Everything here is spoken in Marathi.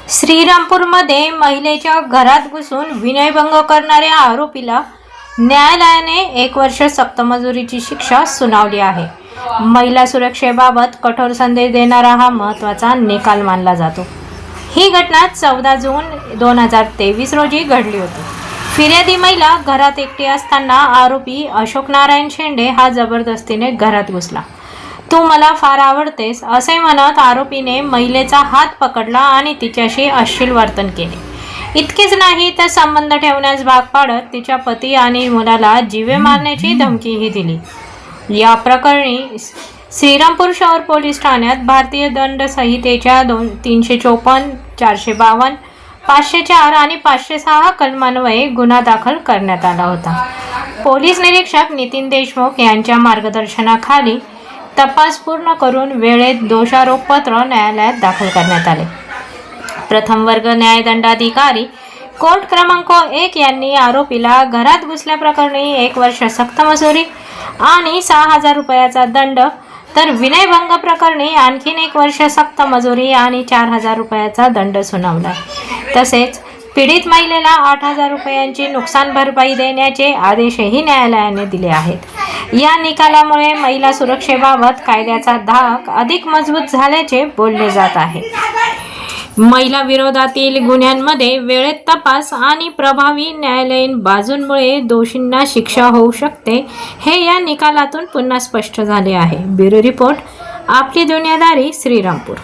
श्रीरामपूरमध्ये महिलेच्या घरात घुसून विनयभंग करणाऱ्या आरोपीला न्यायालयाने 1 वर्ष सक्त मजुरीची शिक्षा सुनावली आहे. महिला सुरक्षेबाबत कठोर संदेश देणारा हा महत्त्वाचा निकाल मानला जातो. ही घटना 14 जून 2023 रोजी घडली होती. फिर्यादी महिला घरात एकटी असताना आरोपी अशोक नारायण शेंडे हा जबरदस्तीने घरात घुसला. तू मला फार आवडतेस असे म्हणत आरोपीने महिलेचा हात पकडला आणि तिच्याशी अश्लील वर्तन केले. इतकेच नाही तर संबंध ठेवण्यास भाग पाडत तिच्या पती आणि मुलाला जीवे मारण्याची धमकीही दिली. या प्रकरणी श्रीरामपूर शहर पोलीस ठाण्यात भारतीय दंड संहितेच्या 354, 452, 504 आणि 506 कलमान्वये गुन्हा दाखल करण्यात आला होता. पोलीस निरीक्षक नितीन देशमुख यांच्या मार्गदर्शनाखाली तपास पूर्ण करून वेळेत दोषारोपपत्र न्यायालयात दाखल करण्यात आले. प्रथम वर्ग न्यायदंडाधिकारी कोर्ट क्रमांक 1 यांनी आरोपीला घरात घुसल्याप्रकरणी 1 वर्ष सक्त मजुरी आणि 6,000 रुपयाचा दंड, तर विनयभंग प्रकरणी आणखीन 1 वर्ष सक्त मजुरी आणि 4,000 रुपयाचा दंड सुनावला. तसेच पीडित महिलेला 8,000 रुपयांची नुकसान भरपाई देण्याचे आदेशही न्यायालयाने दिले आहेत. या निकालामुळे महिला सुरक्षेबाबत कायद्याचा धाक अधिक मजबूत झाल्याचे बोलले जात आहे. महिला विरोधातील गुन्ह्यांमध्ये वेळेत तपास आणि प्रभावी न्यायालयीन बाजूंमुळे दोषींना शिक्षा होऊ शकते, हे या निकालातून पुन्हा स्पष्ट झाले आहे. ब्युरो रिपोर्ट, आपली दुनियादारी, श्रीरामपूर.